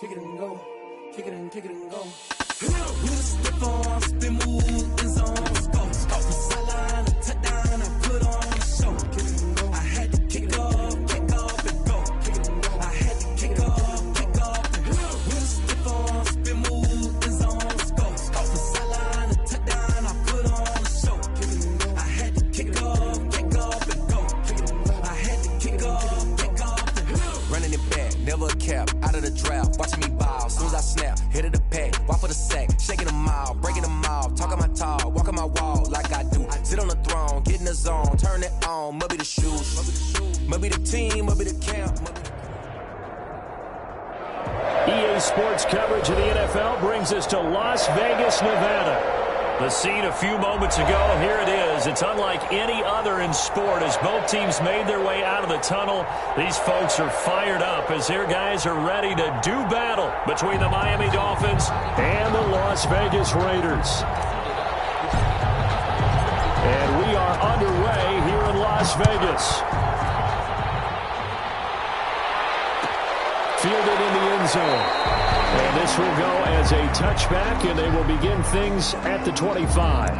kick it and go. Kick it and go. With a stiff arm, spin move, in zone, let's go. Off the sideline, a touchdown, I put on a show. Kick it and go. I had to kick off and go. Kick it and go. I had to kick off and go. With a stiff arm, spin move, in zone, let's go. Off the sideline, a touchdown, I put on a show. Kick it and go. I had to kick off and go. Kick it and go. I had to kick off and go. Running it back, never a cap, out of the draft, watching me ball, soon as I snap, hit of the pack, walk for the sack, shaking them all, breaking them off, talking my talk, walking my wall like I do, sit on the throne, get in the zone, turn it on, must be the shoes, must be the team, must be the camp, EA Sports coverage of the NFL brings us to Las Vegas, Nevada. The scene a few moments ago, here it is. It's unlike any other in sport as both teams made their way out of the tunnel. These folks are fired up as their guys are ready to do battle between the Miami Dolphins and the Las Vegas Raiders. And we are underway here in Las Vegas. Fielded in the end zone. And this will go as a touchback, and they will begin things at the 25.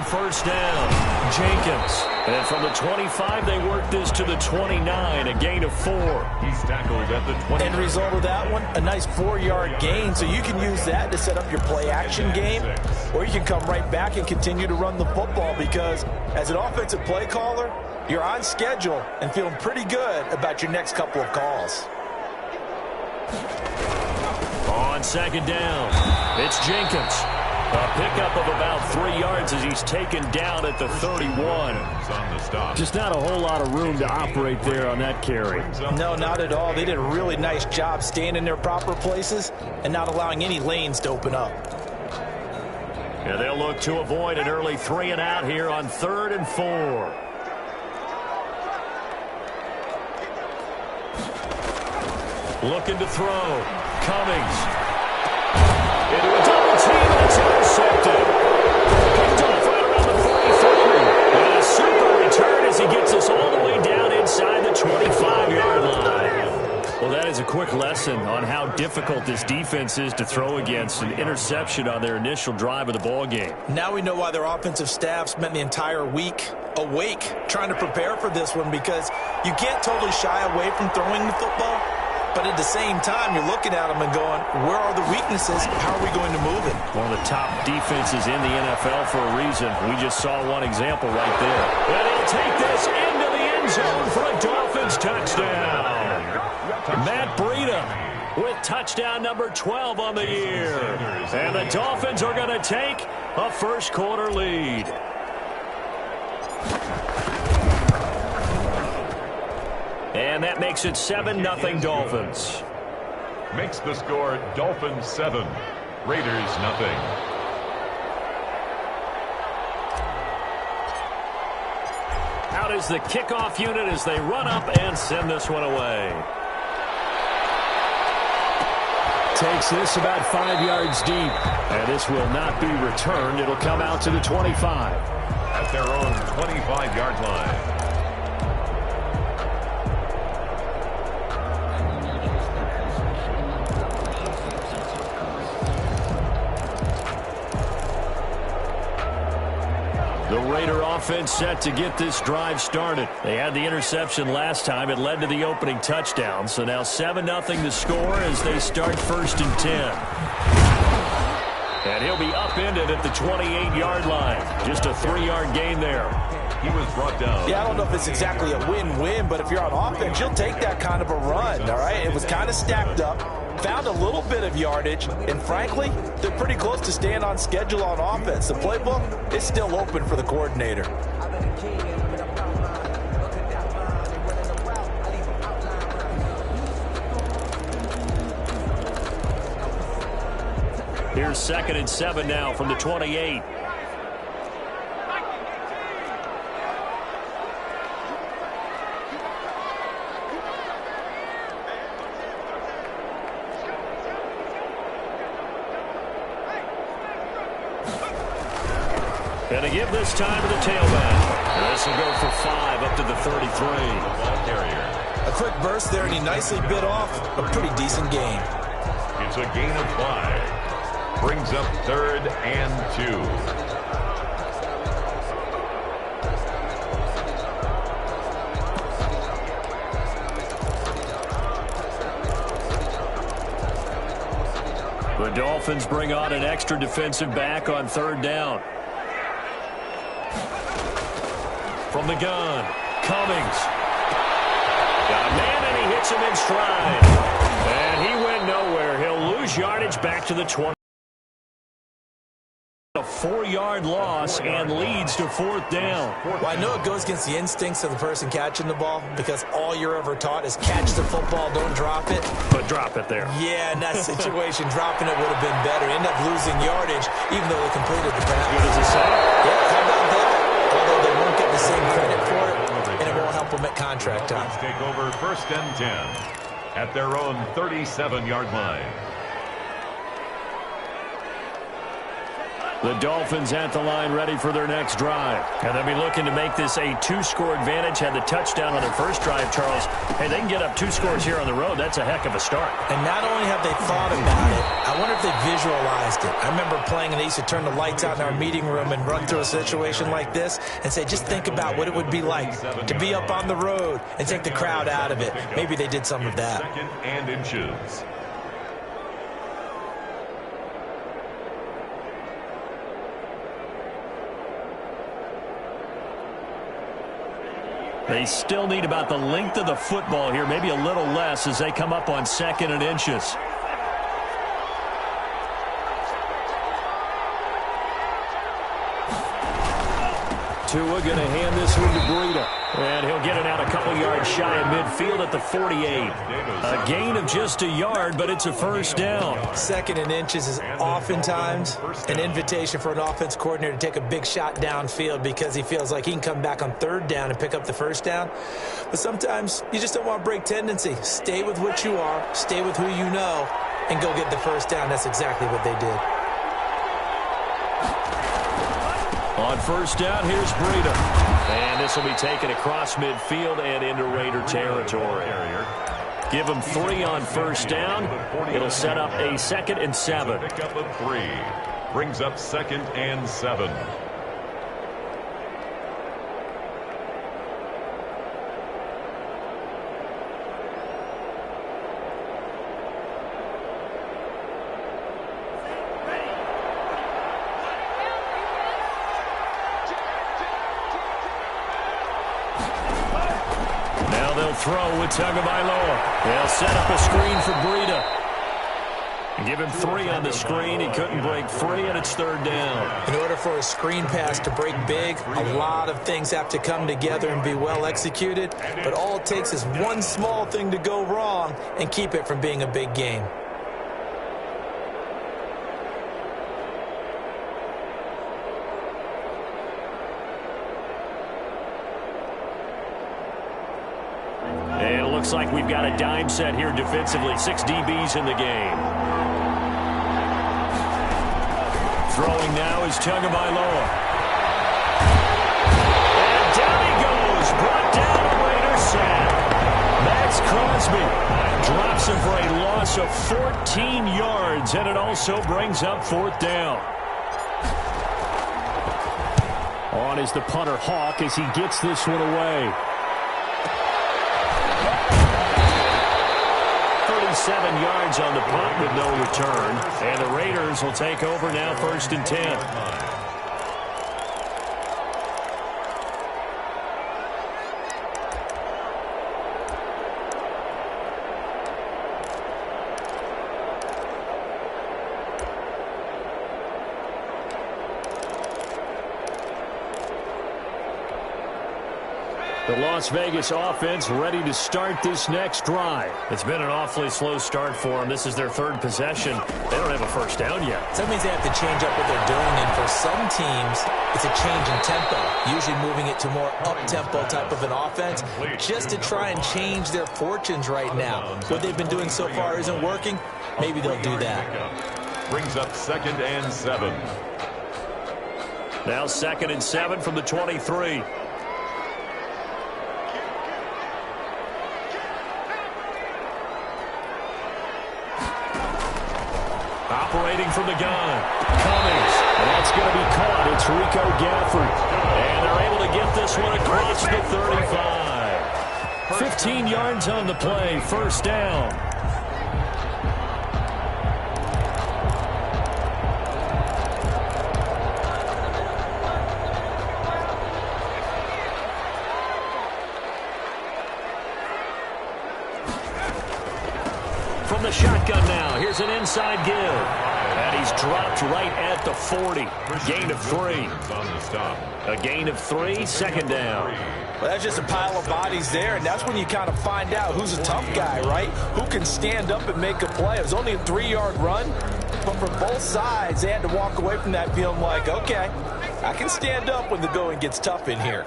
First down, Jenkins. And from the 25, they work this to the 29, a gain of 4. He's tackled at the 20. End result of that one, a nice 4-yard gain. So you can use that to set up your play-action game, or you can come right back and continue to run the football because as an offensive play caller, you're on schedule and feeling pretty good about your next couple of calls. On second down, it's Jenkins. A pickup of about 3 yards as he's taken down at the 31. Just not a whole lot of room to operate there on that carry. No, not at all. They did a really nice job staying in their proper places and not allowing any lanes to open up. Yeah, they'll look to avoid an early 3 and out here on 3rd and 4. Looking to throw. Cummings. Into a double team, and it's intercepted. Picked off right around the 43. And a super return as he gets us all the way down inside the 25-yard line. Well, that is a quick lesson on how difficult this defense is to throw against. An interception on their initial drive of the ball game. Now we know why their offensive staff spent the entire week awake trying to prepare for this one because you can't totally shy away from throwing the football. But at the same time, you're looking at them and going, where are the weaknesses? How are we going to move it? One of the top defenses in the NFL for a reason. We just saw one example right there. And he'll take this into the end zone for a Dolphins touchdown. Matt Breida with touchdown number 12 on the year. And the Dolphins are going to take a first quarter lead. And that makes it 7-0 Dolphins. Makes the score Dolphins 7, Raiders nothing. Out is the kickoff unit as they run up and send this one away. Takes this about 5 yards deep. And this will not be returned. It'll come out to the 25. At their own 25-yard line. The Raider offense set to get this drive started. They had the interception last time. It led to the opening touchdown. So now 7-0 the score as they start 1st and 10. And he'll be upended at the 28-yard line. Just a 3-yard gain there. He was brought down. Yeah, I don't know if it's exactly a win-win, but if you're on offense, you'll take that kind of a run, all right? It was kind of stacked up. Found a little bit of yardage, and frankly, they're pretty close to staying on schedule on offense. The playbook is still open for the coordinator. Here's 2nd and 7 now from the 28. And to give this time to the tailback. This will go for 5 up to the 33. Ball carrier. A quick burst there, and he nicely bit off a pretty decent gain. It's a gain of 5. Brings up 3rd and 2. The Dolphins bring on an extra defensive back on 3rd down. From the gun, Cummings. Got a man, and he hits him in stride. And he went nowhere. He'll lose yardage back to the 20. A 4-yard loss and leads to 4th down. Well, I know it goes against the instincts of the person catching the ball because all you're ever taught is catch the football, don't drop it. But drop it there. Yeah, in that situation, dropping it would have been better. End up losing yardage, even though they completed the pass. Good as a save. Yeah, how about that? Although they won't get the same credit for it, and it won't help them at contract time. Let's take over 1st and 10 at their own 37-yard line. The Dolphins at the line ready for their next drive. And they'll be looking to make this a 2-score advantage. Had the touchdown on their first drive, Charles. Hey, they can get up 2 scores here on the road. That's a heck of a start. And not only have they thought about it, I wonder if they visualized it. I remember playing, and they used to turn the lights out in our meeting room and run through a situation like this and say, just think about what it would be like to be up on the road and take the crowd out of it. Maybe they did some of that. 2nd and inches. They still need about the length of the football here, maybe a little less as they come up on 2nd and inches. Tua going to hand this one to Breida. And he'll get it out a couple yards shy of midfield at the 48. A gain of just a yard, but it's a 1st down. 2nd and inches is oftentimes an invitation for an offense coordinator to take a big shot downfield because he feels like he can come back on 3rd down and pick up the 1st down. But sometimes you just don't want to break tendency. Stay with what you are, stay with who you know, and go get the 1st down. That's exactly what they did. On 1st down, here's Breida. And this will be taken across midfield and into Raider territory. Give them 3 on 1st down. It'll set up a 2nd and 7. Pick up of 3. Brings up 2nd and 7. Throw with Tagovailoa. They'll set up a screen for Breida. Give him 3 on the screen. He couldn't break free, and it's 3rd down. In order for a screen pass to break big, a lot of things have to come together and be well executed. But all it takes is one small thing to go wrong and keep it from being a big game. Looks like we've got a dime set here defensively. 6 DBs in the game. Throwing now is Tagovailoa. And down he goes. Brought down a Raider sack. Max Crosby drops him for a loss of 14 yards, and it also brings up 4th down. On is the punter Hawk as he gets this one away. 37 yards on the punt with no return. And the Raiders will take over now 1st and 10. The Las Vegas offense ready to start this next drive. It's been an awfully slow start for them. This is their third possession. They don't have a first down yet. So that means they have to change up what they're doing, and for some teams, it's a change in tempo, usually moving it to more up-tempo type of an offense just to try and change their fortunes right now. What they've been doing so far isn't working. Maybe they'll do that. Brings up 2nd and 7. Now 2nd and 7 from the 23. Operating from the gun. Cummings. And that's going to be caught. It's Rico Gafford. And they're able to get this one across the 35. 15 yards on the play. First down. From the shotgun now. Here's an inside give. And he's dropped right at the 40. Gain of 3. A gain of 3, 2nd down. Well, that's just a pile of bodies there, and that's when you kind of find out who's a tough guy, right? Who can stand up and make a play. It was only a 3-yard run, but for both sides, they had to walk away from that feeling like, okay, I can stand up when the going gets tough in here.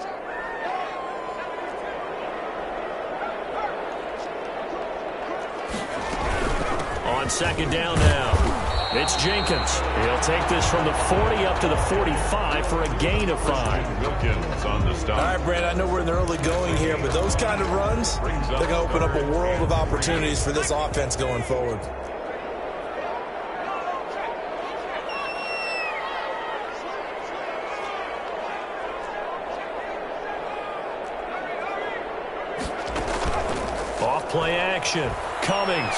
On 2nd down now. It's Jenkins. He'll take this from the 40 up to the 45 for a gain of 5. Wilkins on the stop. All right, Brad, I know we're in the early going here, but those kind of runs, they're going to open up a world of opportunities for this offense going forward. Off play action. Cummings.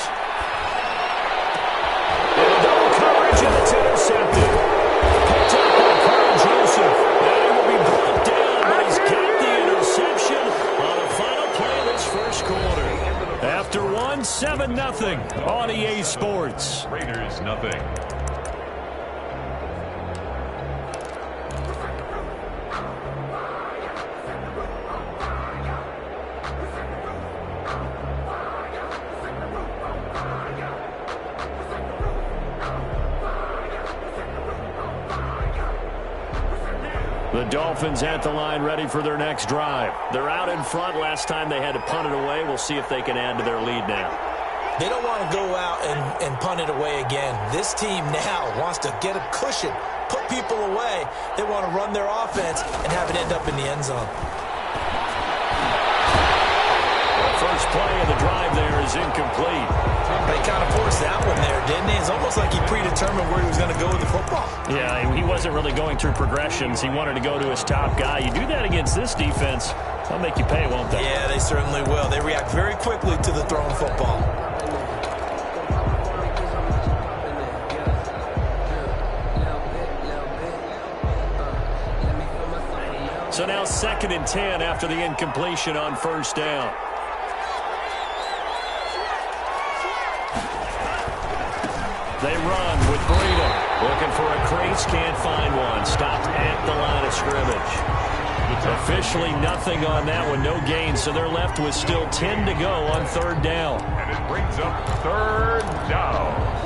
And it's intercepted. Picked up by Carl Joseph. And he will be brought down, but he's got the interception on the final play of this first quarter. After 1, 7-0 on EA Sports. Raiders nothing. The Dolphins at the line ready for their next drive. They're out in front. Last time they had to punt it away. We'll see if they can add to their lead now. They don't want to go out and punt it away again. This team now wants to get a cushion, put people away. They want to run their offense and have it end up in the end zone. The first play of the drive there is incomplete. They kind of forced that one there, didn't he? It's almost like he predetermined where he was going to go with the football. Yeah, he wasn't really going through progressions. He wanted to go to his top guy. You do that against this defense, they'll make you pay, won't they? Yeah, they certainly will. They react very quickly to the thrown football. So now 2nd and 10 after the incompletion on first down. They run with Breida. Looking for a crease, can't find one. Stopped at the line of scrimmage. Officially nothing on that one, no gain, so they're left with still 10 to go on 3rd down. And it brings up 3rd down.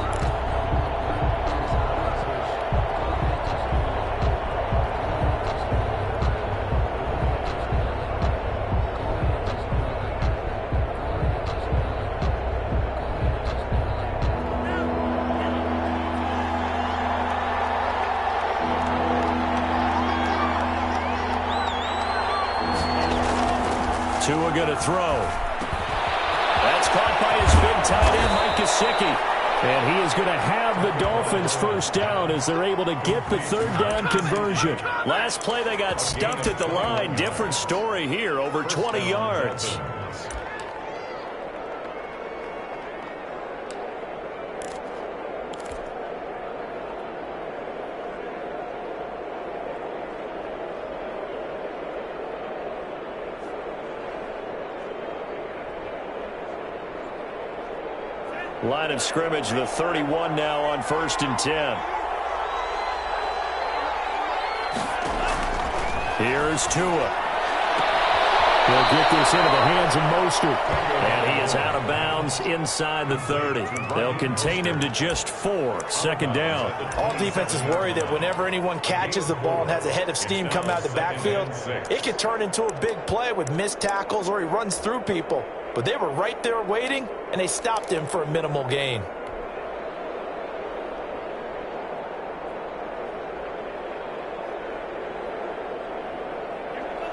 Tua going to throw. That's caught by his big tight end, Mike Gesicki. And he is going to have the Dolphins first down as they're able to get the 3rd down conversion. Last play they got stuffed at the line. Different story here, over 20 yards. Line of scrimmage, the 31 now on 1st and 10. Here's Tua. They'll get this into the hands of Mostert. And he is out of bounds inside the 30. They'll contain him to just 4. Second down. All defenses worry that whenever anyone catches the ball and has a head of steam come out of the backfield, it can turn into a big play with missed tackles or he runs through people. But they were right there waiting, and they stopped him for a minimal gain.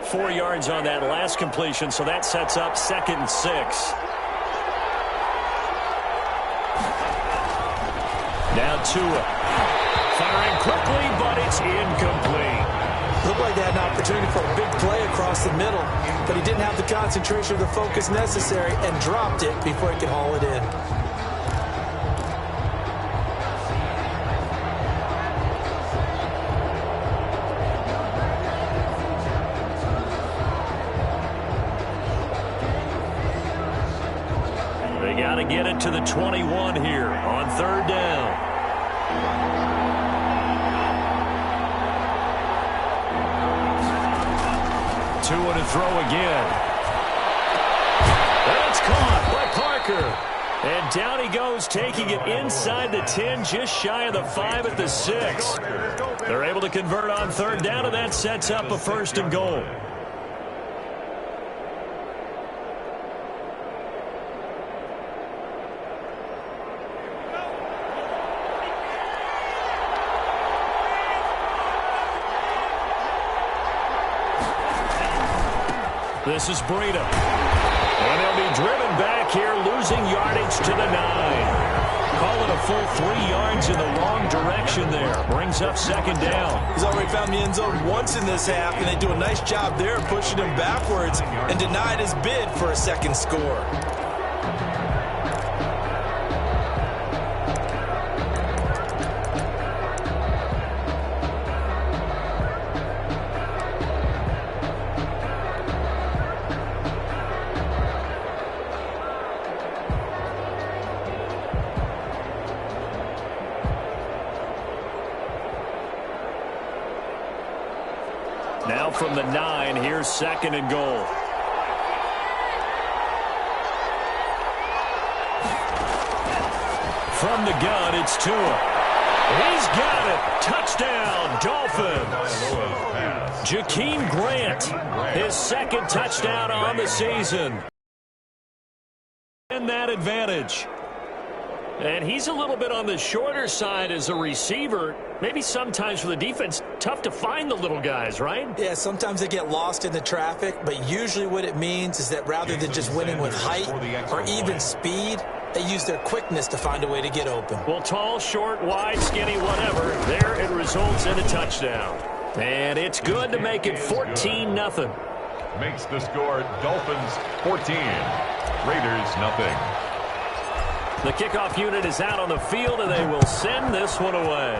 Four yards on that last completion, so that sets up 2nd and 6. Now Tua. Firing quickly, but it's incomplete. Looked like they had an opportunity for a big play across the middle, but he didn't have the concentration or the focus necessary and dropped it before he could haul it in. They got to get it to the 21 here on 3rd down. Tua to throw again. That's caught by Parker. And down he goes, taking it inside the 10, just shy of the 5 at the 6. They're able to convert on 3rd down, and that sets up a 1st and goal. This is Breida. And they'll be driven back here, losing yardage to the 9. Call it a full 3 yards in the wrong direction there. Brings up 2nd down. He's already found the end zone once in this half, and they do a nice job there pushing him backwards and denied his bid for a 2nd score. Now from the 9, here's 2nd and goal. From the gun, it's Tua. He's got it. Touchdown, Dolphins. Jakeem Grant, his 2nd touchdown on the season. And that advantage. And he's a little bit on the shorter side as a receiver. Maybe sometimes for the defense, tough to find the little guys, right? Yeah, sometimes they get lost in the traffic, but usually what it means is that rather than just winning with height or even speed, they use their quickness to find a way to get open. Well, tall, short, wide, skinny, whatever, there it results in a touchdown. And it's good to make it 14-0. Makes the score Dolphins 14, Raiders nothing. The kickoff unit is out on the field, and they will send this one away.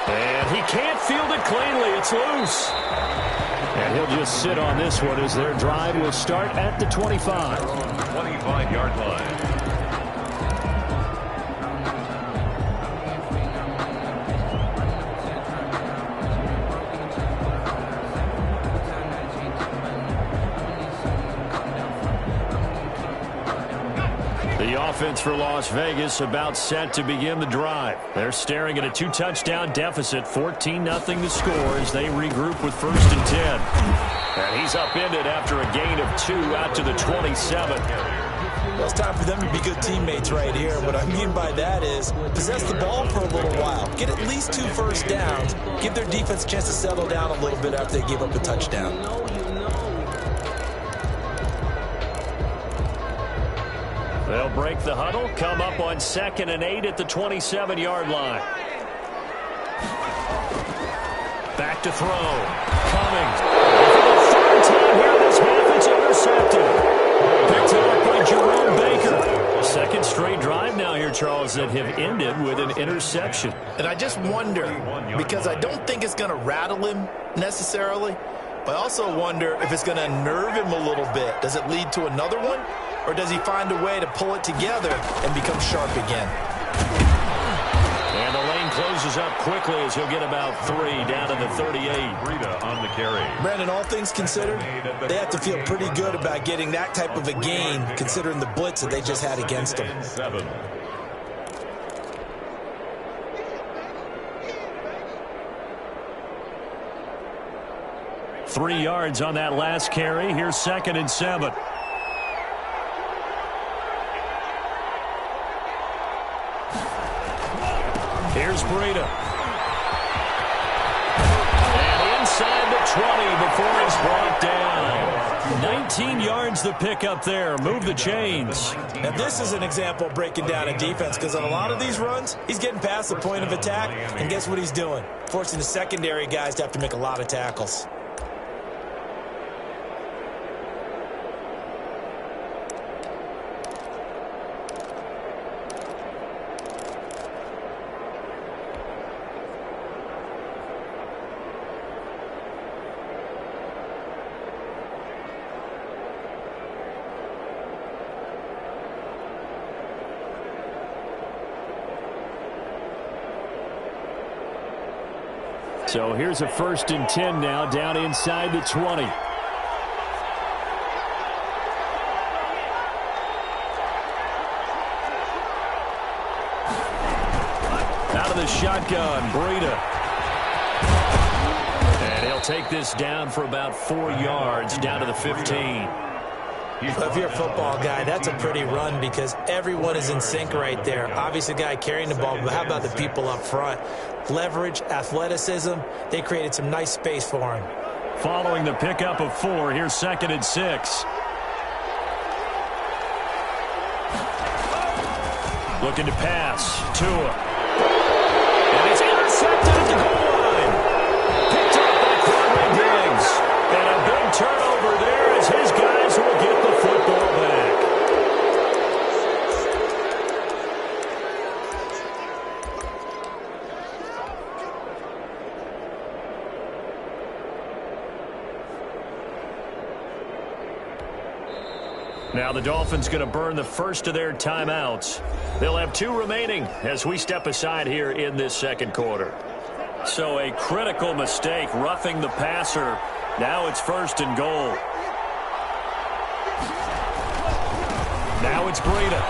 And he can't field it cleanly. It's loose. And he'll just sit on this one as their drive will start at the 25. 25-yard line. The offense for Las Vegas about set to begin the drive. They're staring at a 2-touchdown deficit, 14-0 the score as they regroup with 1st and 10. And he's upended after a gain of 2 out to the 27. Well, it's time for them to be good teammates right here. What I mean by that is possess the ball for a little while. Get at least 2 first downs. Give their defense a chance to settle down a little bit after they give up a touchdown. They'll break the huddle, come up on 2nd and 8 at the 27-yard line. Back to throw. Cummings. For the 3rd time here this half, it's intercepted. Picked up by Jerome Baker. 2nd straight drive now here, Charles, that have ended with an interception. And I just wonder, because I don't think it's going to rattle him necessarily, but I also wonder if it's going to nerve him a little bit. Does it lead to another one? Or does he find a way to pull it together and become sharp again? And the lane closes up quickly as he'll get about 3 down to the 38. Breida on the carry. Brandon, all things considered, they have to feel pretty good about getting that type of a gain considering the blitz that they just had against them. 7. Three yards on that last carry. Here's 2nd and 7. Here's Breida. And inside the 20 before he's brought down. 19 yards to pick up there. Move the chains. Now, this is an example of breaking down a defense because on a lot of these runs, he's getting past the point of attack, and guess what he's doing? Forcing the secondary guys to have to make a lot of tackles. So here's a 1st and 10 now, down inside the 20. Out of the shotgun, Breida. And he'll take this down for about 4 yards, down to the 15. If you're a football guy, that's a pretty run because everyone is in sync right there. Obviously, the guy carrying the ball, but how about the people up front? Leverage, athleticism, they created some nice space for him. Following the pickup of 4, here's 2nd and 6. Looking to pass. Tua. And it's intercepted at the goal line. Picked up by Quadri Diggs. And a big turnover there as his guys will get the football back. Now the Dolphins going to burn the first of their timeouts. They'll have 2 remaining as we step aside here in this 2nd quarter. So a critical mistake, roughing the passer. Now it's 1st and goal. Now it's Breida.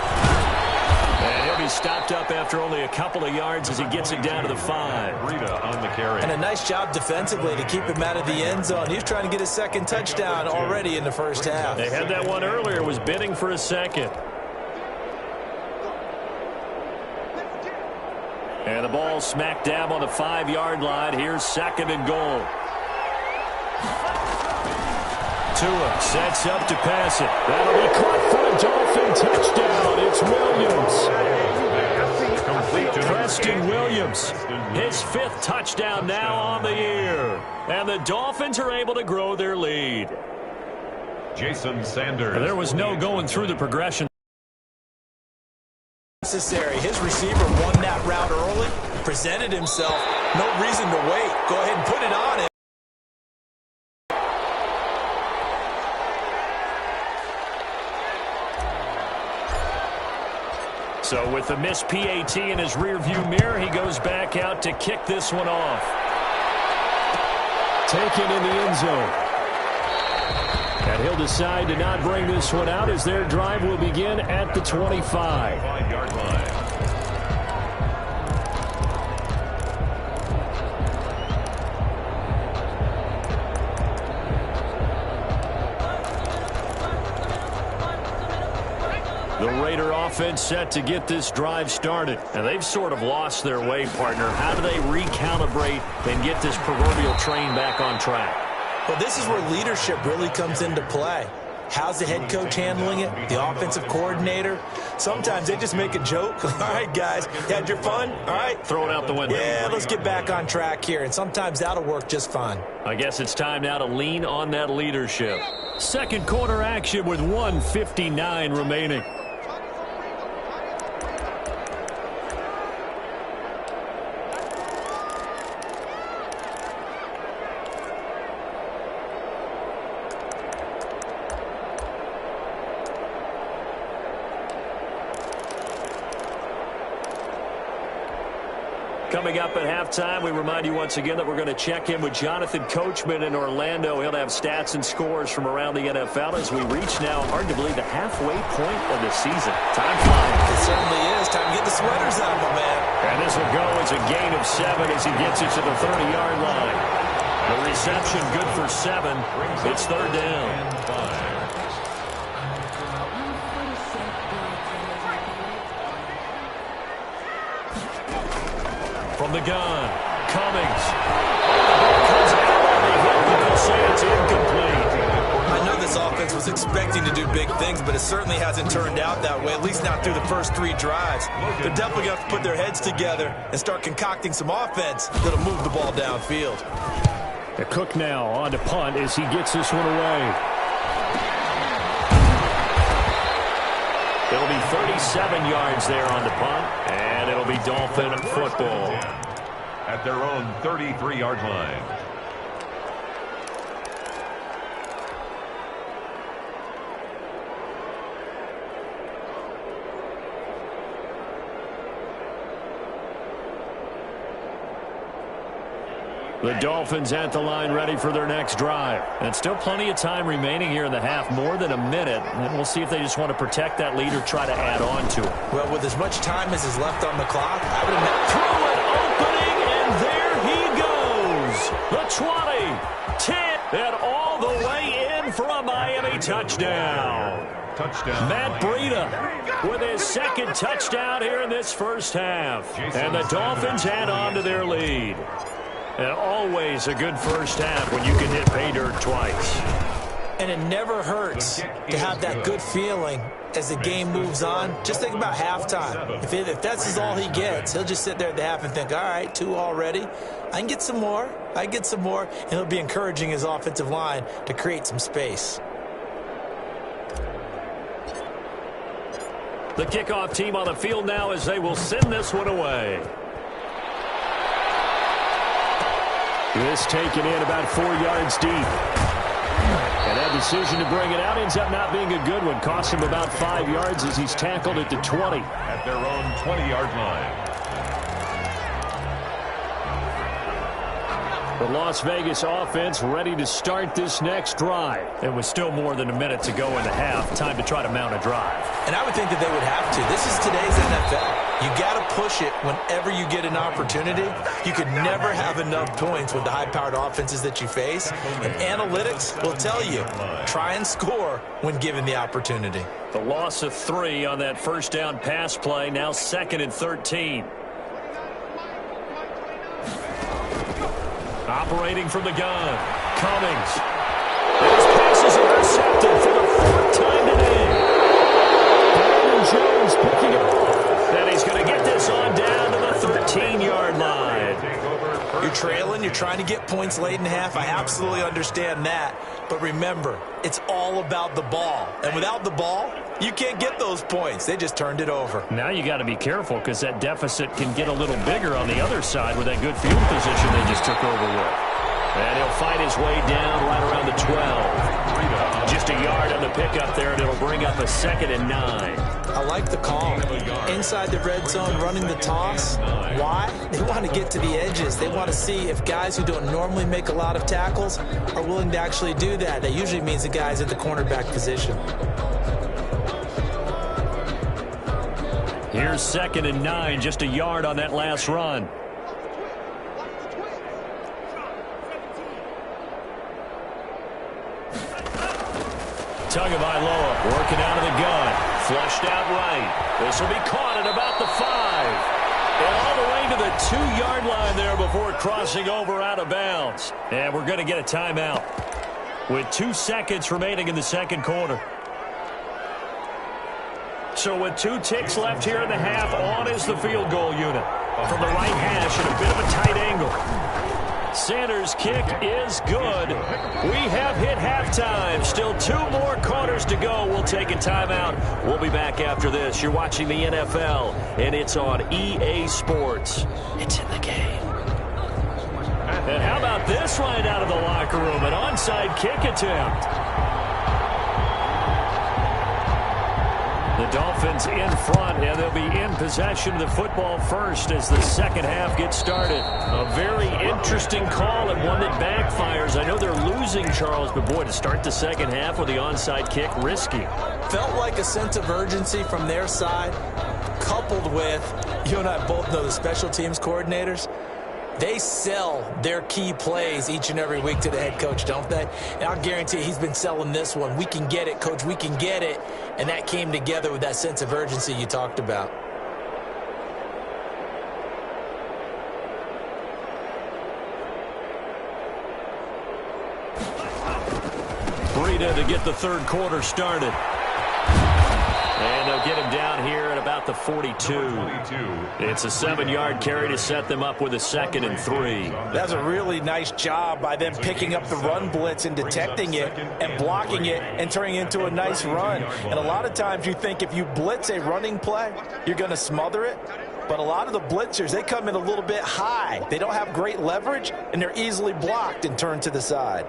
And he'll be stopped up after only a couple of yards as he gets it down to the 5. Breida on the carry. And a nice job defensively to keep him out of the end zone. He's trying to get his 2nd touchdown already in the first half. They had that one earlier, was bidding for a 2nd. And the ball smack dab on the 5-yard line. Here's 2nd and goal. Tua sets up to pass it. That'll be caught for a Dolphin touchdown. It's Williams. Preston Williams. His 5th touchdown now on the year. And the Dolphins are able to grow their lead. Jason Sanders. There was no going through the progression. Necessary. His receiver won that route early, presented himself. No reason to wait. Go ahead and put it on him. So with the missed PAT in his rearview mirror, he goes back out to kick this one off. Taken in the end zone. And he'll decide to not bring this one out as their drive will begin at the 25. 5-yard line. The Raider offense set to get this drive started. And they've sort of lost their way, partner. How do they recalibrate and get this proverbial train back on track? Well, this is where leadership really comes into play. How's the head coach handling it? The offensive coordinator? Sometimes they just make a joke. All right, guys, you had your fun? All right. Throw it out the window. Yeah, let's get back on track here. And sometimes that'll work just fine. I guess it's time now to lean on that leadership. 2nd quarter action with 1:59 remaining. Coming up at halftime, we remind you once again that we're going to check in with Jonathan Coachman in Orlando. He'll have stats and scores from around the NFL as we reach now, hard to believe, the halfway point of the season. Time flying. It certainly is. Time to get the sweaters out, my man. And this will go as a gain of 7 as he gets it to the 30-yard line. The reception good for 7. It's third down. From the gun, Cummings. Comes out on the hit, but they'll say it's incomplete. I know this offense was expecting to do big things, but it certainly hasn't turned out that way, at least not through the first 3 drives. They're definitely going to have to put their heads together and start concocting some offense that'll move the ball downfield. The Cook now on to punt as he gets this one away. It'll be 37 yards there on the punt, and it'll be Dolphin football. At their own 33-yard line. The Dolphins at the line ready for their next drive. And still plenty of time remaining here in the half, more than a minute. And we'll see if they just want to protect that lead or try to add on to it. Well, with as much time as is left on the clock, I would imagine. Through an opening, and there he goes. The 20, 10, and all the way in for a Miami touchdown. Matt Breida with his second touchdown here in this first half. And the Dolphins add on to their lead. And always a good first half when you can hit pay dirt twice. And it never hurts to have that good feeling as the game moves on. Just think about halftime. If that's all he gets, he'll just sit there at the half and think, all right, 2 already. I can get some more. I can get some more. And he'll be encouraging his offensive line to create some space. The kickoff team on the field now as they will send this one away. This taken in about 4 yards deep. And that decision to bring it out ends up not being a good one. Cost him about 5 yards as he's tackled at the 20. At their own 20-yard line. The Las Vegas offense ready to start this next drive. And with still more than a minute to go in the half, time to try to mount a drive. And I would think that they would have to. This is today's NFL. You got to push it whenever you get an opportunity. You could never have enough points with the high-powered offenses that you face. And analytics will tell you, try and score when given the opportunity. The loss of 3 on that first down pass play, now 2nd and 13. Operating from the gun, Cummings. His pass is intercepted for the 4th time today. Brandon Jones picking it off. And he's going to get this on down to the 13-yard line. You're trailing, you're trying to get points late in the half. I absolutely understand that. But remember, it's all about the ball. And without the ball, you can't get those points. They just turned it over. Now you got to be careful because that deficit can get a little bigger on the other side with that good field position they just took over with. And he'll fight his way down right around the 12. Just a yard on the pickup there, and it'll bring up a 2nd and 9. I like the call. Inside the red zone, running the toss. Why? They want to get to the edges. They want to see if guys who don't normally make a lot of tackles are willing to actually do that. That usually means the guys at the cornerback position. Here's 2nd and 9, just a yard on that last run. Tagovailoa working out of the gun. Flushed out right. This will be caught at about the 5. And all the way to the 2-yard line there before crossing over out of bounds. And we're going to get a timeout with 2 seconds remaining in the second quarter. So with 2 ticks left here in the half, on is the field goal unit. From the right hash at a bit of a tight angle. Sanders' kick is good. We have hit halftime. Still 2 more quarters to go. We'll take a timeout. We'll be back after this. You're watching the NFL, and it's on EA Sports. It's in the game. And how about this right out of the locker room? An onside kick attempt. The Dolphins in front, and they'll be in possession of the football first as the second half gets started. A very interesting call and one that backfires. I know they're losing, Charles, but boy, to start the second half with the onside kick, risky. Felt like a sense of urgency from their side, coupled with, you and I both know the special teams coordinators, they sell their key plays each and every week to the head coach, don't they? And I'll guarantee he's been selling this one. We can get it, coach, we can get it. And that came together with that sense of urgency you talked about. Breida to get the third quarter started. And they'll get him down here at about the 42. It's a 7-yard carry to set them up with a 2nd and 3. That's a really nice job by them picking up the run blitz and detecting it and blocking it and turning it into a nice run. And a lot of times you think if you blitz a running play, you're going to smother it. But a lot of the blitzers, they come in a little bit high. They don't have great leverage, and they're easily blocked and turned to the side.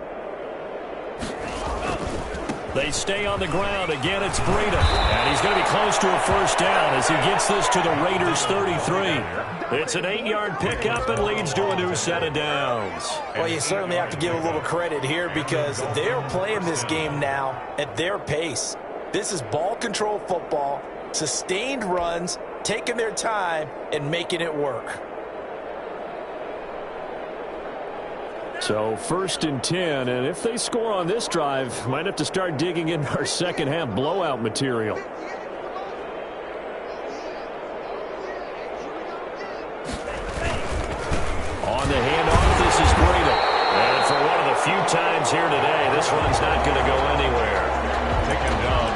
They stay on the ground. Again, it's Breida. And he's going to be close to a first down as he gets this to the Raiders' 33. It's an 8-yard pickup and leads to a new set of downs. Well, you certainly have to give a little credit here because they're playing this game now at their pace. This is ball control football, sustained runs, taking their time, and making it work. So 1st and 10, and if they score on this drive, might have to start digging in our second half blowout material. On the handoff, this is Breida. And for one of the few times here today, this one's not going to go anywhere.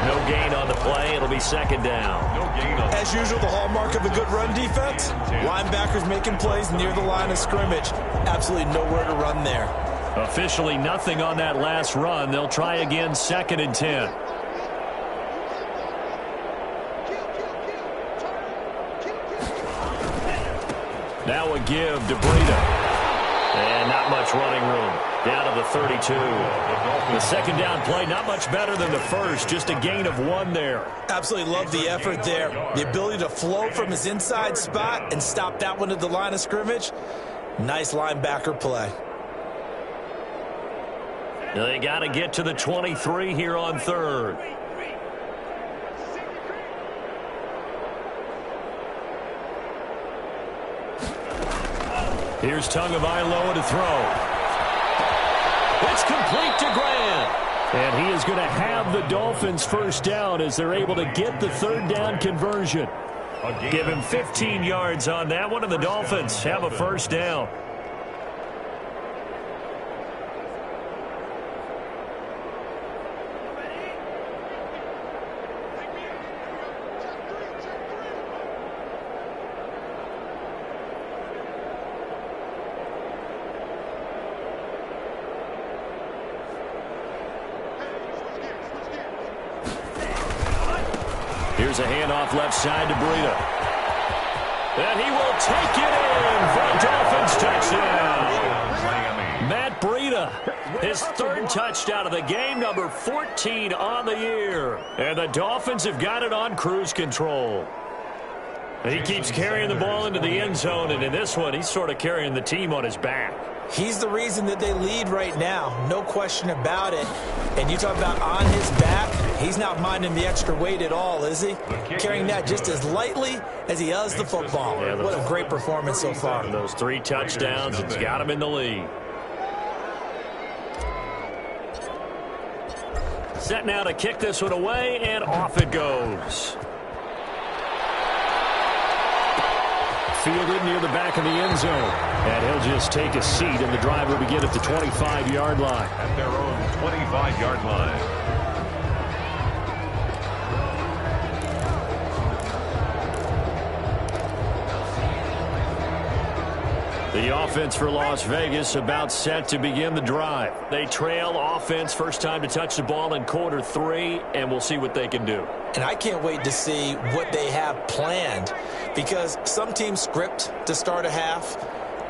No gain on the play. It'll be 2nd down. As usual, the hallmark of a good run defense, linebackers making plays near the line of scrimmage. Absolutely nowhere to run there. Officially nothing on that last run. They'll try again, 2nd and 10. Now a give to Breida. And not much running room. Down to the 32. The 2nd down play, not much better than the first. Just a gain of 1 there. Absolutely love the effort there. The ability to flow from his inside spot and stop that one at the line of scrimmage. Nice linebacker play. They got to get to the 23 here on 3rd. Here's Tagovailoa to throw. It's complete to Grant. And he is going to have the Dolphins' first down as they're able to get the 3rd down conversion. Give him 15 yards on that one, and the Dolphins have a first down. Here's a handoff left side to Breida. And he will take it in for a Dolphins touchdown. Matt Breida, his 3rd touchdown of the game, number 14 on the year. And the Dolphins have got it on cruise control. He keeps carrying the ball into the end zone, and in this one, he's sort of carrying the team on his back. He's the reason that they lead right now, no question about it. And you talk about on his back, he's not minding the extra weight at all, is he? Carrying that just as lightly as he does the football. Yeah, what a great performance so far. Those 3 touchdowns, it's got him in the lead. Set now to kick this one away, and off it goes. Fielded near the back of the end zone. And he'll just take a seat, and the drive will begin at the 25-yard line. At their own 25-yard line. The offense for Las Vegas about set to begin the drive. They trail offense, first time to touch the ball in quarter 3, and we'll see what they can do. And I can't wait to see what they have planned, because some teams script to start a half.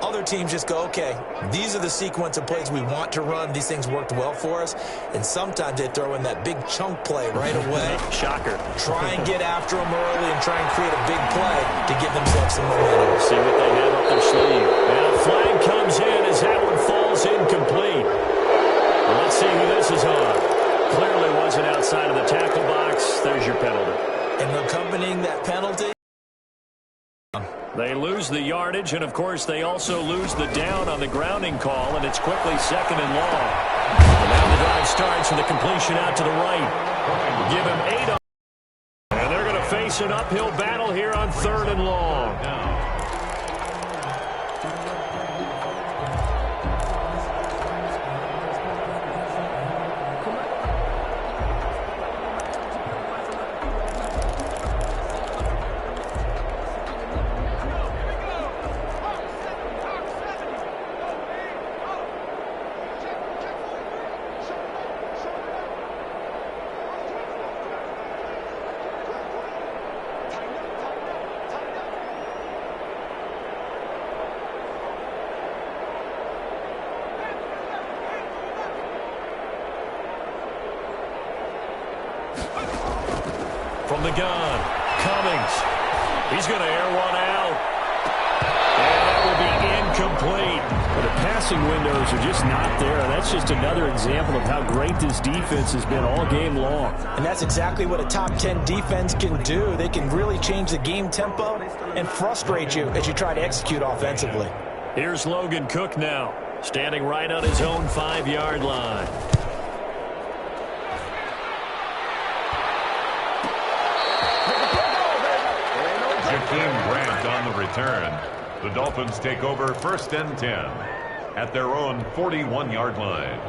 Other teams just go, okay, these are the sequence of plays we want to run. These things worked well for us. And sometimes they throw in that big chunk play right away. Shocker. Try and get after them early and try and create a big play to give themselves some momentum. See what they have up their sleeve. And a flag comes in as that one falls incomplete. Well, let's see who this is on. Clearly wasn't outside of the tackle box. There's your penalty. And accompanying that penalty, they lose the yardage, and, of course, they also lose the down on the grounding call, and it's quickly 2nd and long. And now the drive starts with a completion out to the right. Give him 8 on. And they're going to face an uphill battle here on 3rd and long. From the gun, Cummings. He's going to air one out. And that will be incomplete. But the passing windows are just not there. That's just another example of how great this defense has been all game long. and that's exactly what a top 10 defense can do. They can really change the game tempo and frustrate you as you try to execute offensively. Here's Logan Cook now, standing right on his own 5-yard line. Jakeem Grant on the return. The Dolphins take over 1st and 10 at their own 41-yard line.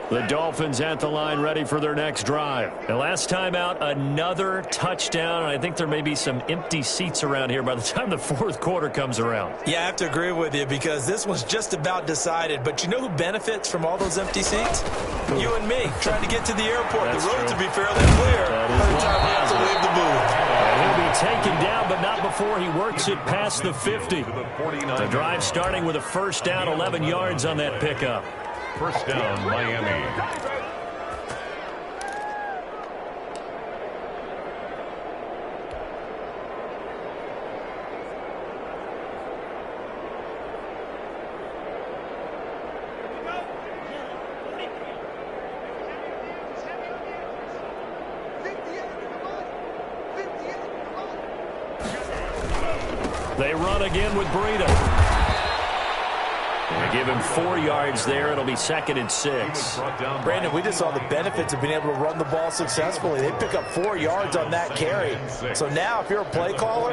The Dolphins at the line ready for their next drive. The last time out, another touchdown. I think there may be some empty seats around here by the time the 4th quarter comes around. Yeah, I have to agree with you because this one's just about decided. But you know who benefits from all those empty seats? You and me, trying to get to the airport. That's the road true. to be fairly clear by the time we have to leave the booth. And he'll be taken down, but not before he works it past the 50. The drive starting with a 1st down, 11 yards on that pickup. 1st down, Miami. They run again with Breida. They give him 4 yards there. It'll be 2nd and 6. Brandon, we just saw the benefits of being able to run the ball successfully. They pick up 4 yards on that carry. So now if you're a play caller,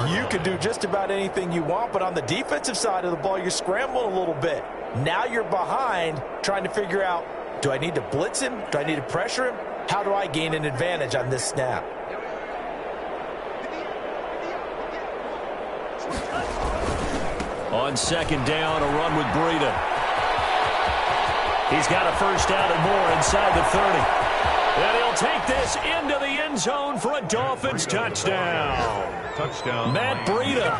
you can do just about anything you want. But on the defensive side of the ball, you're scrambling a little bit. Now you're behind trying to figure out, do I need to blitz him? Do I need to pressure him? How do I gain an advantage on this snap? On 2nd down, a run with Breida. He's got a 1st down and more inside the 30. And he'll take this into the end zone for a Dolphins touchdown. Touchdown. Matt Breida,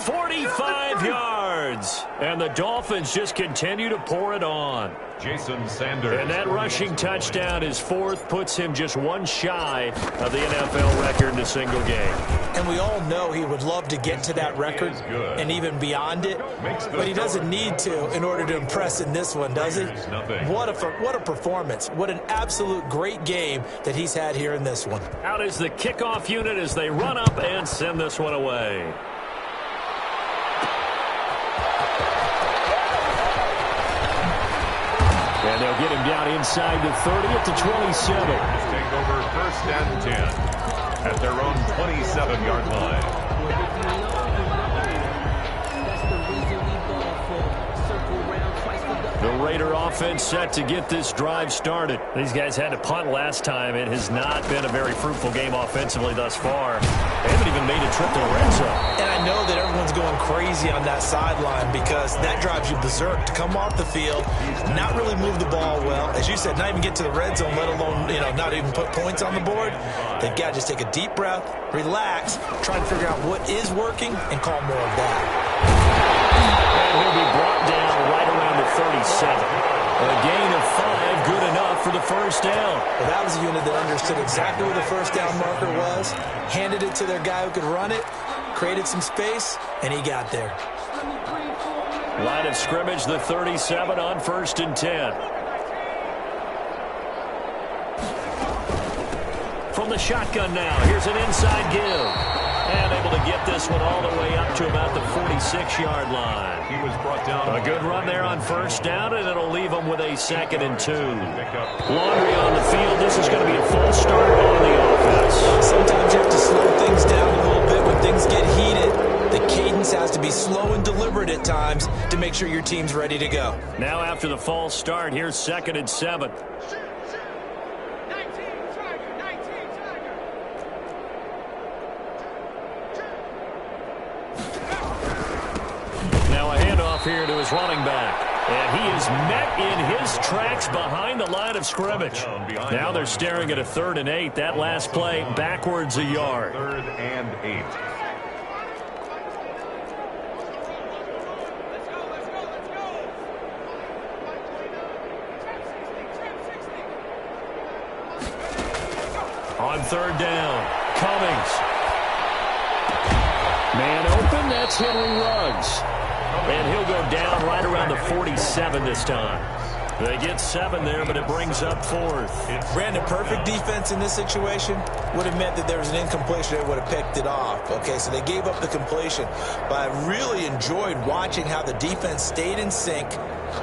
45 yards. And the Dolphins just continue to pour it on. Jason Sanders. And that rushing touchdown, his 4th, puts him just one shy of the NFL record in a single game. And we all know he would love to get to that record and even beyond it, but he doesn't need to in order to impress in this one, does he? What a performance. What an absolute great game that he's had here in this one. Out is the kickoff unit as they run up and send this one away. And they'll get him down inside the 30 at the 27. Take over 1st and 10 at their own 27-yard line. The Raider offense set to get this drive started. These guys had to punt last time. It has not been a very fruitful game offensively thus far. They haven't even made a trip to the red zone. And I know that everyone's going crazy on that sideline because that drives you berserk to come off the field, not really move the ball well. As you said, not even get to the red zone, let alone, not even put points on the board. They've got to just take a deep breath, relax, try to figure out what is working, and call more of that. And he'll be brought down right around the 37. A gain of 5, good enough for the first down. Well, that was a unit that understood exactly where the first down marker was, handed it to their guy who could run it, created some space, and he got there. Line of scrimmage, the 37 on 1st and 10. From the shotgun now, here's an inside give. And able to get this one all the way up to about the 46-yard line. He was brought down. A good run there on first down, and it'll leave them with a 2nd and 2. Laundry on the field. This is going to be a false start on the offense. Sometimes you have to slow things down a little bit when things get heated. The cadence has to be slow and deliberate at times to make sure your team's ready to go. Now after the false start, here's 2nd and 7. Here to his running back. And he is met in his tracks behind the line of scrimmage. Now they're staring at a 3rd and 8. That last play backwards a yard. 3rd and 8. On 3rd down, Cummings. Man open, that's Henry Ruggs. And he'll go down right around the 47 this time. They get 7 there, but it brings up 4th. Brandon, perfect defense in this situation would have meant that there was an incompletion. They would have picked it off. Okay, so they gave up the completion. But I really enjoyed watching how the defense stayed in sync,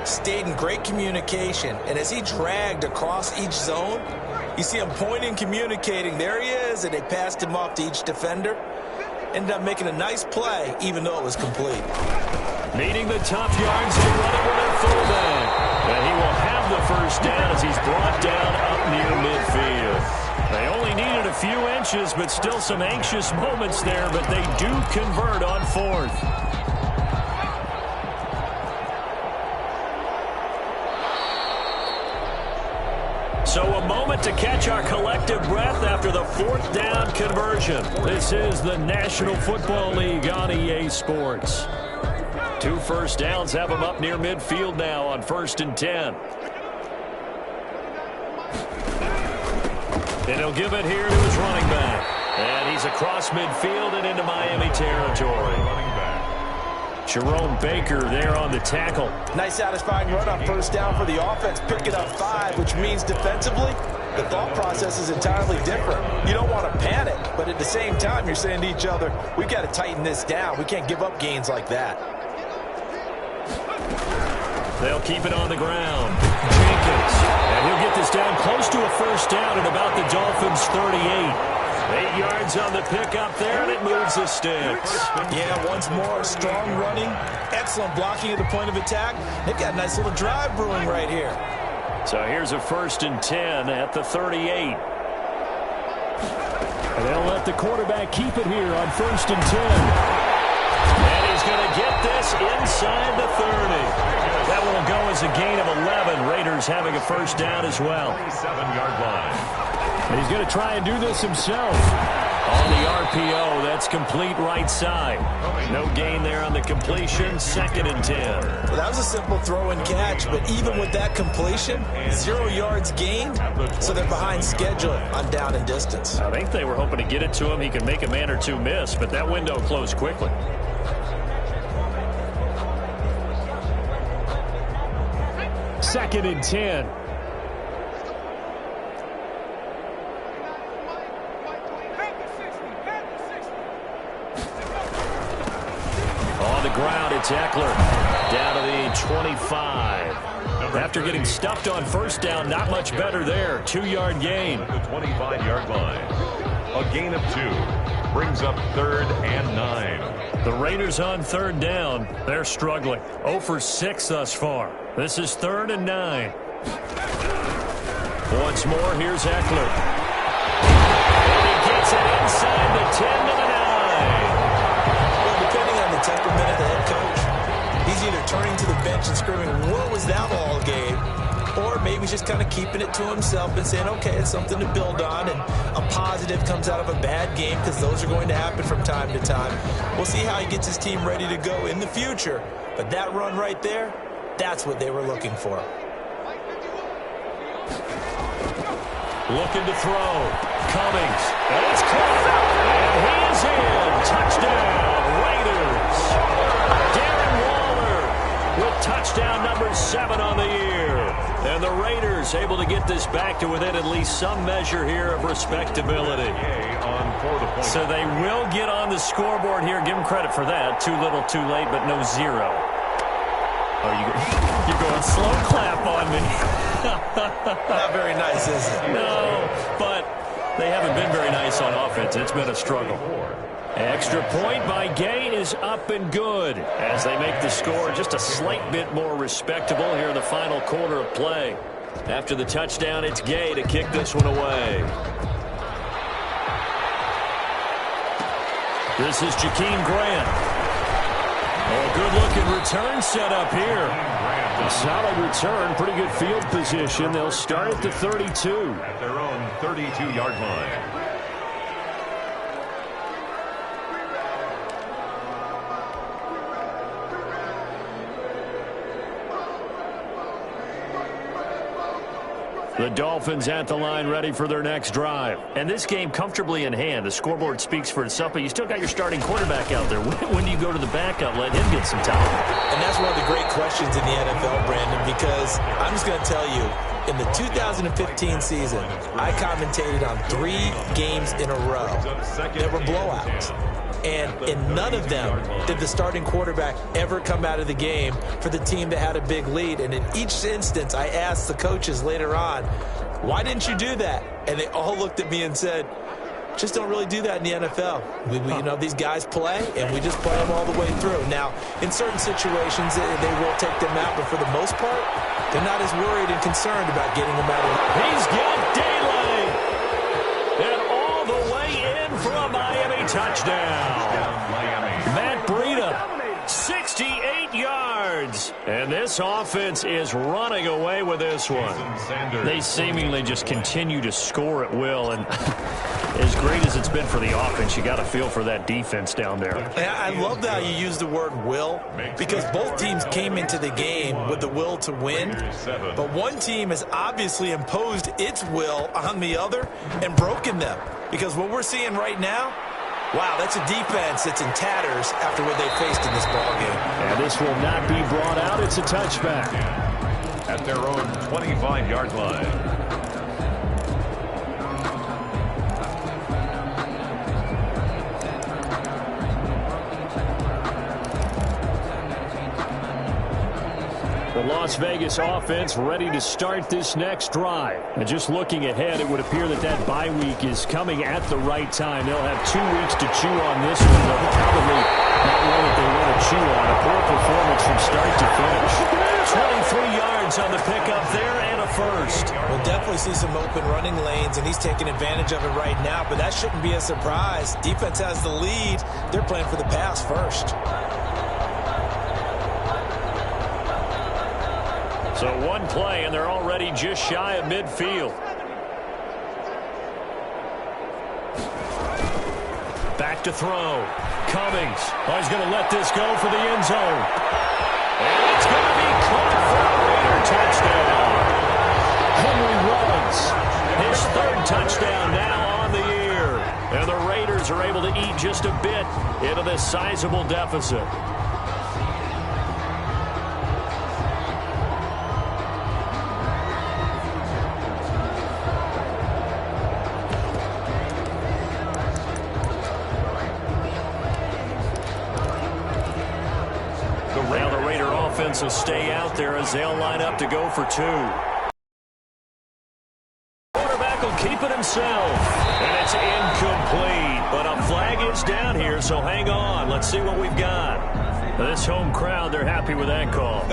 stayed in great communication. And as he dragged across each zone, you see him pointing, communicating. There he is, and they passed him off to each defender. Ended up making a nice play, even though it was complete. Needing the tough yards, they run it with their fullback. And he will have the first down as he's brought down up near midfield. They only needed a few inches, but still some anxious moments there, but they do convert on 4th. So a moment to catch our collective breath after the 4th down conversion. This is the National Football League on EA Sports. 2 first downs have him up near midfield now on 1st and 10. And he'll give it here to his running back. And he's across midfield and into Miami territory. Jerome Baker there on the tackle. Nice satisfying run on 1st down for the offense. Picking up 5, which means defensively, the thought process is entirely different. You don't want to panic, but at the same time, you're saying to each other, we've got to tighten this down. We can't give up gains like that. They'll keep it on the ground. Jenkins. And he'll get this down close to a first down at about the Dolphins' 38. 8 yards on the pickup there, and it moves the sticks. Yeah, once more, strong running, excellent blocking at the point of attack. They've got a nice little drive brewing right here. So here's a 1st and 10 at the 38. And they'll let the quarterback keep it here on 1st and 10. And he's going to get this inside the 30. That will go as a gain of 11. Raiders having a first down as well. 27-yard line. And he's going to try and do this himself. On the RPO, that's complete right side. No gain there on the completion, 2nd and 10. Well, that was a simple throw and catch, but even with that completion, 0 yards gained, so they're behind schedule on down and distance. I think they were hoping to get it to him. He could make a man or two miss, but that window closed quickly. Second and 10. On the ground, it's Eckler. Down to the 25. After getting stuffed on first down, not much better there. 2-yard gain. The 25-yard line. A gain of 2. Brings up 3rd and 9. The Raiders on 3rd down. They're struggling. 0 for 6 thus far. This is 3rd and 9. Once more, here's Eckler. And he gets it inside the 10 to the 9. Well, depending on the temperament of the head coach, he's either turning to the bench and screaming, "What was that all game?" Or maybe just kind of keeping it to himself and saying, okay, it's something to build on, and a positive comes out of a bad game, because those are going to happen from time to time. We'll see how he gets his team ready to go in the future. But that run right there, that's what they were looking for. Looking to throw. Cummings. And it's caught. And he is in. Touchdown, Raiders. Darren Waller with touchdown number 7 on the year. And the Raiders able to get this back to within at least some measure here of respectability. So they will get on the scoreboard here. Give them credit for that. Too little, too late, but no 0. Oh, you're going slow clap on me. Not very nice, is it? No, but they haven't been very nice on offense. It's been a struggle. Extra point by Gay is up and good as they make the score just a slight bit more respectable here in the final quarter of play. After the touchdown, it's Gay to kick this one away. This is Jakeem Grant. Oh, good-looking return set up here. A solid return, pretty good field position. They'll start at the 32. At their own 32-yard line. The Dolphins at the line, ready for their next drive. And this game comfortably in hand. The scoreboard speaks for itself, but you still got your starting quarterback out there. When do you go to the backup? Let him get some time. And that's one of the great questions in the NFL, Brandon, because I'm just going to tell you, in the 2015 season, I commentated on 3 games in a row that were blowouts. And in none of them did the starting quarterback ever come out of the game for the team that had a big lead. And in each instance, I asked the coaches later on, why didn't you do that? And they all looked at me and said, just don't really do that in the NFL. You know, these guys play, and we just play them all the way through. Now, in certain situations, they will take them out, but for the most part, they're not as worried and concerned about getting them out. He's got daylight. And all the way in for a Miami touchdown. Matt Breida, 68 yards. And this offense is running away with this one. They seemingly just continue to score at will. And as great as it's been for the offense, you got to feel for that defense down there. And I love how you use the word will, because both teams came into the game with the will to win. But one team has obviously imposed its will on the other and broken them. Because what we're seeing right now, wow, that's a defense that's in tatters after what they faced in this ballgame. And this will not be brought out. It's a touchback. At their own 25-yard line. The Las Vegas offense ready to start this next drive. And just looking ahead, it would appear that bye week is coming at the right time. They'll have 2 weeks to chew on this one. They'll probably not one that they want to chew on. A poor performance from start to finish. 23 yards on the pickup there and a first. We'll definitely see some open running lanes, and he's taking advantage of it right now. But that shouldn't be a surprise. Defense has the lead. They're playing for the pass first. So one play, and they're already just shy of midfield. Back to throw. Cummings. Oh, he's going to let this go for the end zone. And it's going to be caught for a Raider touchdown. Henry Ruggs, his 3rd touchdown now on the year. And the Raiders are able to eat just a bit into this sizable deficit. Will stay out there as they'll line up to go for 2. Quarterback will keep it himself. And it's incomplete. But a flag is down here, so hang on. Let's see what we've got. This home crowd, they're happy with that call.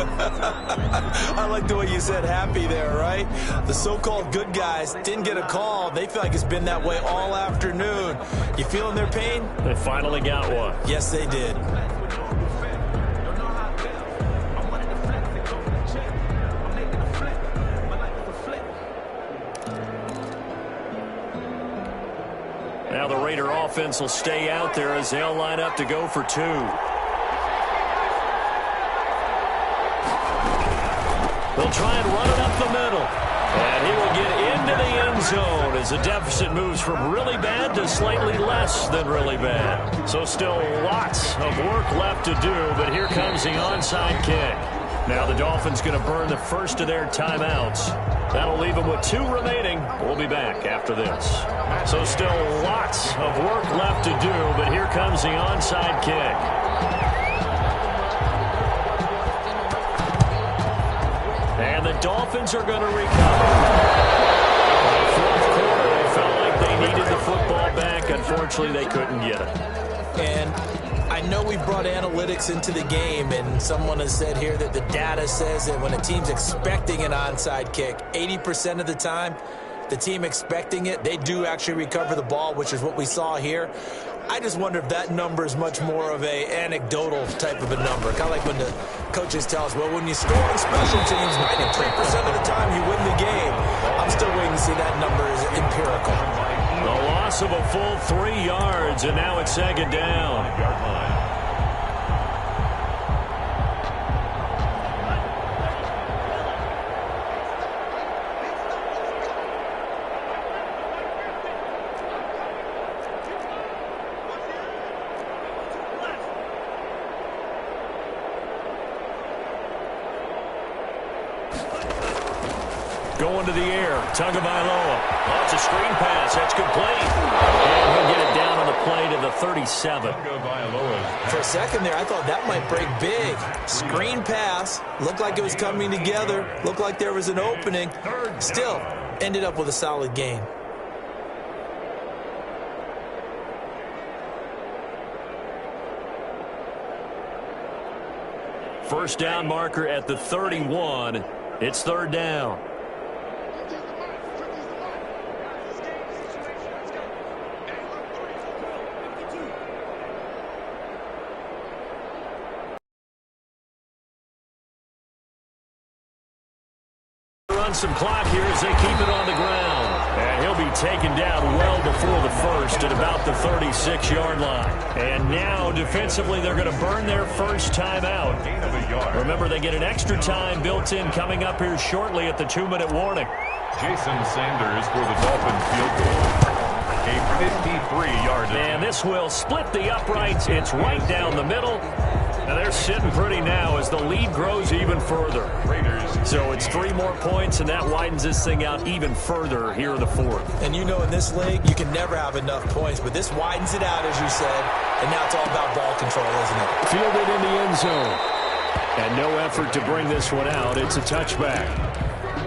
I like the way you said happy there, right? The so-called good guys didn't get a call. They feel like it's been that way all afternoon. You feeling their pain? They finally got one. Yes, they did. Now the Raider offense will stay out there as they'll line up to go for two. They'll try and run it up the middle. And he will get into the end zone as the deficit moves from really bad to slightly less than really bad. So still lots of work left to do, but here comes the onside kick. Now the Dolphins going to burn the first of their timeouts. That'll leave them with 2 remaining. We'll be back after this. So still lots of work left to do, but here comes the onside kick. And the Dolphins are going to recover. In the fourth quarter, they felt like they needed the football back. Unfortunately, they couldn't get it. And I know we brought analytics into the game, and someone has said here that the data says that when a team's expecting an onside kick, 80% of the time, the team expecting it, they do actually recover the ball, which is what we saw here. I just wonder if that number is much more of a anecdotal type of a number. Kind of like when the coaches tell us, well, when you score on special teams, 93% of the time you win the game. I'm still waiting to see that number is empirical. The loss of a full 3 yards, and now it's second down. Going to the air, Tagovailoa. Oh, it's a screen pass. That's complete. And he'll get it down on the play to the 37. For a second there, I thought that might break big. Screen pass. Looked like it was coming together. Looked like there was an opening. Still, ended up with a solid gain. First down marker at the 31. It's third down. Some clock here as they keep it on the ground. And he'll be taken down well before the first at about the 36-yard line. And now, defensively, they're going to burn their first timeout. Remember, they get an extra time built in coming up here shortly at the 2-minute warning. Jason Sanders for the Dolphins field goal. A 53-yard. And this will split the uprights. It's right down the middle. Now they're sitting pretty now as the lead grows even further. So it's 3 more points, and that widens this thing out even further here in the fourth. And you know in this league, you can never have enough points, but this widens it out, as you said, and now it's all about ball control, isn't it? Fielded in the end zone. And no effort to bring this one out. It's a touchback.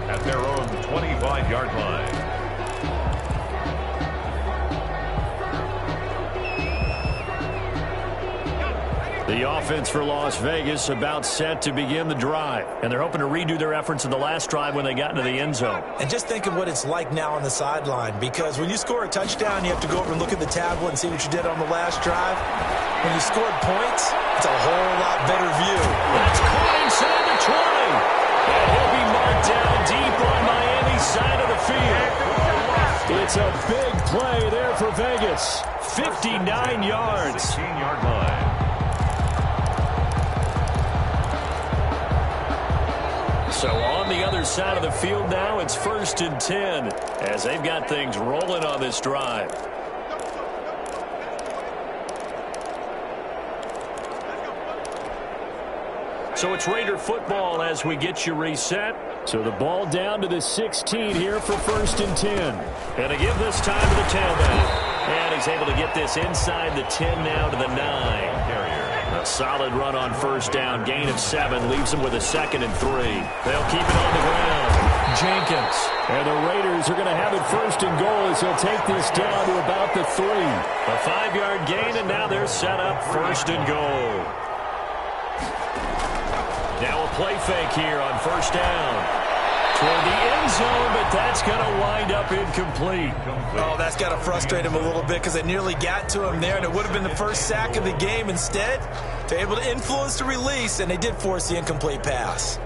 At their own 25-yard line. The offense for Las Vegas about set to begin the drive. And they're hoping to redo their efforts in the last drive when they got into the end zone. And just think of what it's like now on the sideline, because when you score a touchdown, you have to go over and look at the tablet and see what you did on the last drive. When you scored points, it's a whole lot better view. That's caught inside the 20. And he'll be marked down deep on Miami's side of the field. It's a big play there for Vegas. 59 yards. 16-yard line. So on the other side of the field now, it's 1st and 10 as they've got things rolling on this drive. So it's Raider football as we get you reset. So the ball down to the 16 here for 1st and 10. And to give this time to the tailback. And he's able to get this inside the 10 now to the 9. A solid run on first down. Gain of 7 leaves him with a 2nd and 3. They'll keep it on the ground. Jenkins. And the Raiders are going to have it 1st and goal as he'll take this down to about the 3. A 5-yard gain, and now they're set up 1st and goal. Now a play fake here on first down. Toward the end zone, but that's going to wind up incomplete. Oh, that's got to frustrate him a little bit because they nearly got to him there, and it would have been the first sack of the game. Instead, they're able to influence the release, and they did force the incomplete pass.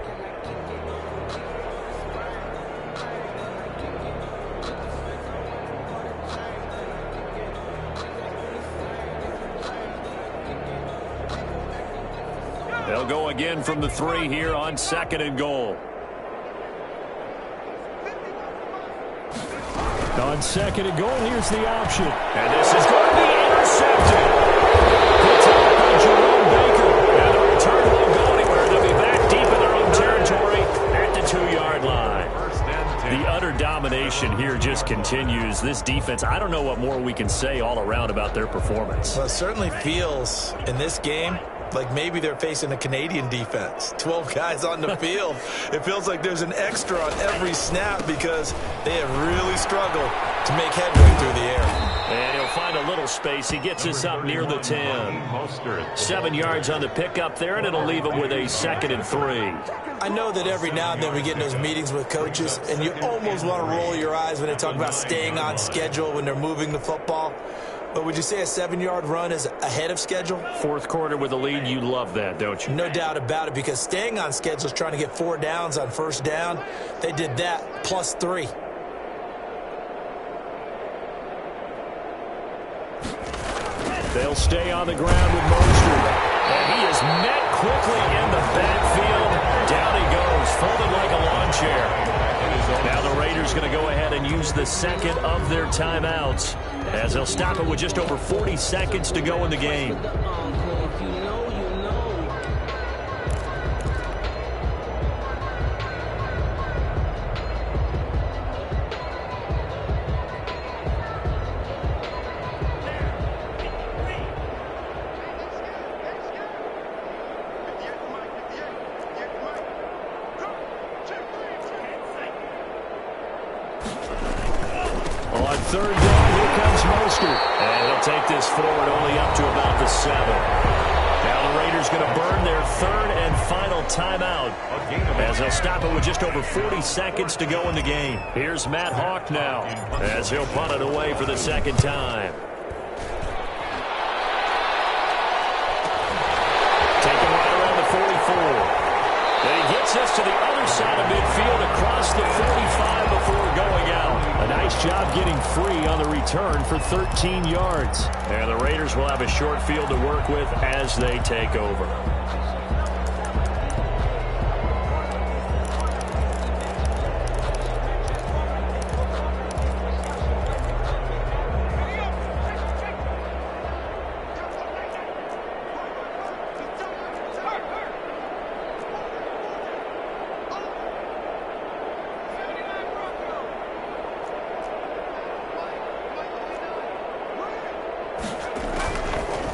They'll go again from the 3 here on 2nd and goal. On 2nd and goal, here's the option. And this is going to be intercepted. Picked up by Jerome Baker. And the return won't go anywhere. They'll be back deep in their own territory at the 2-yard line. The utter domination here just continues. This defense, I don't know what more we can say all around about their performance. Well, it certainly feels in this game like maybe they're facing a Canadian defense. 12 guys on the field. It feels like there's an extra on every snap because they have really struggled to make headway through the air. And he'll find a little space. He gets us up near the 10. 7 yards on the pickup there, and it'll leave him with a 2nd and 3. I know that every now and then we get in those meetings with coaches, and you almost want to roll your eyes when they talk about staying on schedule when they're moving the football. But would you say a 7-yard run is ahead of schedule? Fourth quarter with a lead, you love that, don't you? No doubt about it, because staying on schedule is trying to get 4 downs on first down. They did that plus 3. They'll stay on the ground with Mostert. And he is met quickly in the backfield. Down he goes, folded like a lawn chair. Now the Raiders going to go ahead and use the second of their timeouts as they'll stop it with just over 40 seconds to go in the game. Third down, here comes Mostert. And he'll take this forward only up to about the 7. Now the Raiders going to burn their 3rd and final timeout as they'll stop it with just over 40 seconds to go in the game. Here's Matt Hawk now as he'll punt it away for the 2nd time. Taken right around the 44. And he gets us to the other side of midfield across the 45 before going out. A nice job getting free on the return for 13 yards. And the Raiders will have a short field to work with as they take over.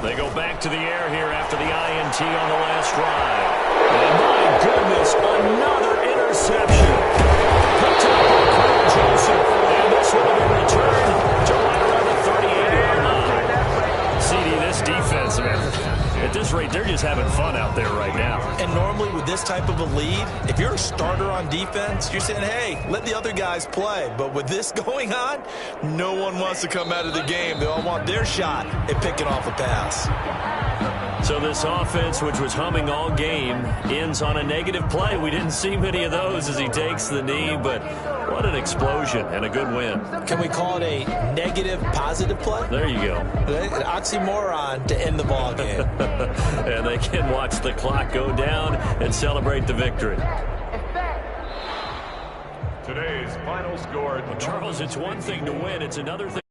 They go back to the air here after the INT on the last drive. And my goodness, another interception. Picked up by Cole Joseph. And this will be returned to right around the 38-yard line. CD, this defense, man, at this rate, they're just having fun out there right now. And normally with this type of a lead, if you're a starter on defense, you're saying, hey, let the other guys play. But with this going on, no one wants to come out of the game. They all want their shot at picking off a pass. So this offense, which was humming all game, ends on a negative play. We didn't see many of those as he takes the knee, but what an explosion and a good win. Can we call it a negative positive play? There you go. An oxymoron to end the ball game. And they can watch the clock go down and celebrate the victory. Today's final score. Charles, it's one thing to win. It's another thing.